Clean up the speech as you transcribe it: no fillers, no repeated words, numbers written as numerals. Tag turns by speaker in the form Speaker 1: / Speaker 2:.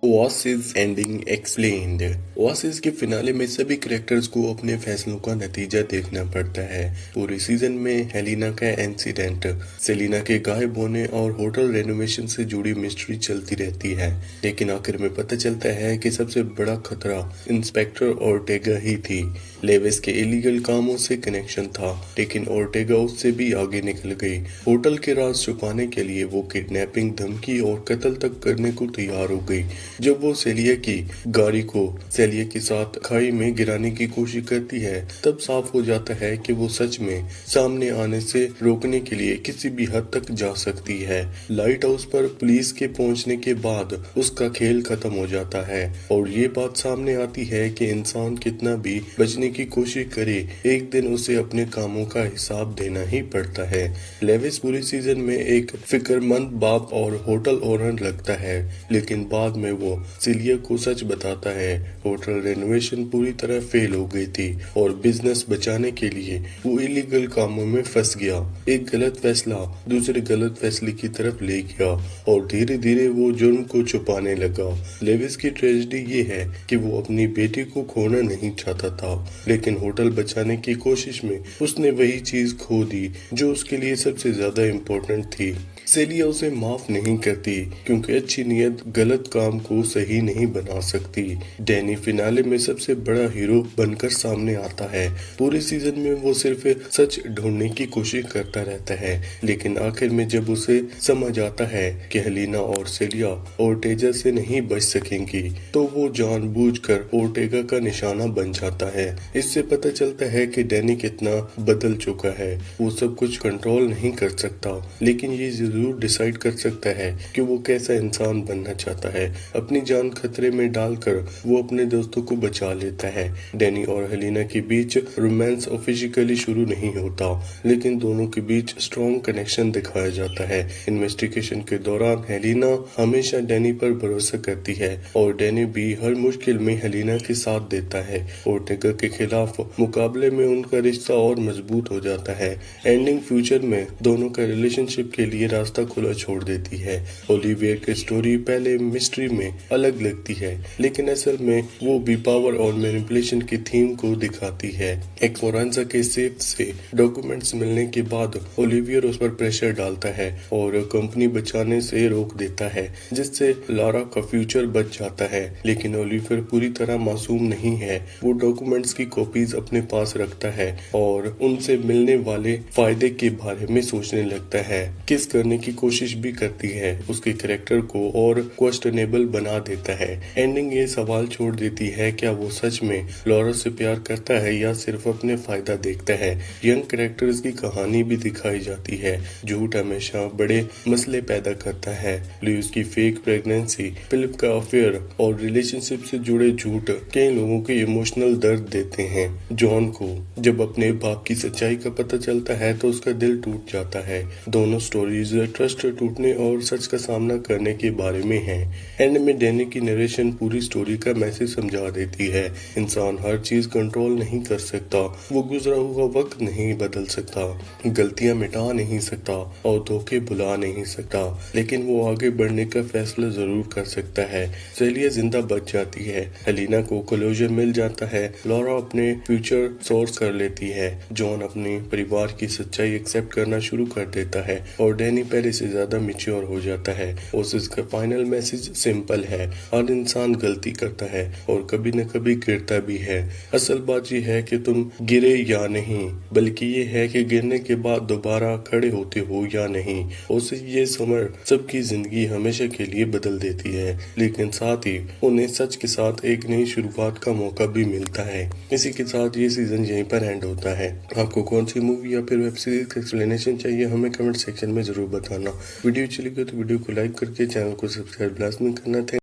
Speaker 1: Oasis ending explained. Oasis के finale में सभी कैरेक्टर्स को अपने फैसलों का नतीजा देखना पड़ता है। पूरे सीजन में हेलिना का इंसिडेंट, सेलिना के गायब होने और होटल रेनोवेशन से जुड़ी मिस्ट्री चलती रहती है, लेकिन आखिर में पता चलता है कि सबसे बड़ा खतरा इंस्पेक्टर ओर्टेगा ही थी। लेविस के इलीगल कामों से कनेक्शन था, लेकिन ओर्टेगा उससे भी आगे निकल गई। होटल के राज छुपाने के लिए वो किडनैपिंग, धमकी और कत्ल तक करने को तैयार हो गई। जब वो सेलिया की गाड़ी को सेलिया के साथ खाई में गिराने की कोशिश करती है, तब साफ हो जाता है कि वो सच में सामने आने से रोकने के लिए किसी भी हद तक जा सकती है। लाइट हाउस पर पुलिस के पहुंचने के बाद उसका खेल खत्म हो जाता है और ये बात सामने आती है कि इंसान कितना भी बचने की कोशिश करे, एक दिन उसे अपने कामों का हिसाब देना ही पड़ता है। लेविस पूरे सीजन में एक फिक्रमंद बाप और होटल ओनर लगता है, लेकिन बाद में वो सिलिया को सच बताता है। होटल रेनोवेशन पूरी तरह फेल हो गई थी और बिजनेस बचाने के लिए वो इलीगल कामों में फंस गया। एक गलत फैसला दूसरे गलत फैसले की तरफ ले गया और धीरे धीरे वो जुर्म को छुपाने लगा। लेविस की ट्रेजेडी ये है कि वो अपनी बेटी को खोना नहीं चाहता था, लेकिन होटल बचाने की कोशिश में उसने वही चीज खो दी जो उसके लिए सबसे ज्यादा इम्पोर्टेंट थी। सेलिया उसे माफ नहीं करती क्योंकि अच्छी नीयत गलत काम को सही नहीं बना सकती। डैनी फिनाले में सबसे बड़ा हीरो बनकर सामने आता है। पूरे सीजन में वो सिर्फ सच ढूंढने की कोशिश करता रहता है, लेकिन आखिर में जब उसे समझ आता है कि हेलिना और सेलिया ओर्टेगा से नहीं बच सकेंगी, तो वो जानबूझकर ओर्टेगा का निशाना बन जाता है। इससे पता चलता है कि डैनी कितना बदल चुका है। वो सब कुछ कंट्रोल नहीं कर सकता, लेकिन ये जरूर डिसाइड कर सकता है कि वो कैसा इंसान बनना चाहता है। अपनी जान खतरे में डालकर वो अपने दोस्तों को बचा लेता है। डैनी और हेलिना के बीच रोमांस ऑफिशियली शुरू नहीं होता, लेकिन दोनों के बीच स्ट्रॉन्ग कनेक्शन दिखाया जाता है। इन्वेस्टिगेशन के दौरान हेलिना हमेशा डैनी पर भरोसा करती है और डैनी भी हर मुश्किल में हेलिना के साथ देता है। ओर्टेगा के खिलाफ मुकाबले में उनका रिश्ता और मजबूत हो जाता है। एंडिंग फ्यूचर में दोनों का रिलेशनशिप के लिए रास्ता खुला छोड़ देती है। ओलिवियर की स्टोरी पहले मिस्ट्री में अलग लगती है, लेकिन असल में वो भी पावर और मैनिपुलेशन की थीम को दिखाती है। एक फोरेंसिक के सेफ से डॉक्यूमेंट्स मिलने के बाद ओलिवियर उस पर प्रेशर डालता है और कंपनी बचाने से रोक देता है, जिससे लारा का फ्यूचर बच जाता है। लेकिन ओलिवियर पूरी तरह मासूम नहीं है। वो डॉक्यूमेंट्स की कॉपीज अपने पास रखता है और उनसे मिलने वाले फायदे के बारे में सोचने लगता है। किस करने की कोशिश भी करती है, उसके कैरेक्टर को और क्वेश्चनेबल बना देता है। एंडिंग ये सवाल छोड़ देती है, क्या वो सच में लॉरा से प्यार करता है या सिर्फ अपने फायदा देखता है। यंग कैरेक्टर्स की कहानी भी दिखाई जाती है। झूठ हमेशा बड़े मसले पैदा करता है। लुइस की फेक प्रेगनेंसी, फिलिप का अफेयर और रिलेशनशिप से जुड़े झूठ कई लोगों के इमोशनल दर्द देते हैं। जॉन को जब अपने बाप की सच्चाई का पता चलता है तो उसका दिल टूट जाता है। दोनों स्टोरीज ट्रस्ट टूटने और सच का सामना करने के बारे में है। एंड में डैनी की नरेशन पूरी स्टोरी का मैसेज समझा देती है। इंसान हर चीज कंट्रोल नहीं कर सकता, वो गुजरा हुआ वक्त नहीं बदल सकता, गलतियां मिटा नहीं सकता और धोखे भुला नहीं सकता, लेकिन वो आगे बढ़ने का फैसला जरूर कर सकता है। सेलिया जिंदा बच जाती है, हेलिना को क्लोजर मिल जाता है, लॉरा अपने फ्यूचर सोर्स कर लेती है, जॉन अपने परिवार की सच्चाई एक्सेप्ट करना शुरू कर देता है और डैनी पहले से ज्यादा मैच्योर हो जाता है। ओसिस का फाइनल मैसेज सिंपल है, हर इंसान गलती करता है और कभी न कभी गिरता भी है। असल बात यह है कि तुम गिरे या नहीं, बल्कि ये है कि गिरने के बाद दोबारा खड़े होते हो या नहीं। ओसिस ये समझ सबकी जिंदगी हमेशा के लिए बदल देती है, लेकिन साथ ही उन्हें सच के साथ एक नई शुरुआत का मौका भी मिलता है। इसी के साथ ये सीजन यहीं पर एंड होता है। आपको कौन सी मूवी या फिर वेब सीरीज का एक्सप्लेनेशन चाहिए, हमें कमेंट सेक्शन में जरूर बताना। वीडियो चली गई तो वीडियो को लाइक करके चैनल को सब्सक्राइब लाजमी करना था।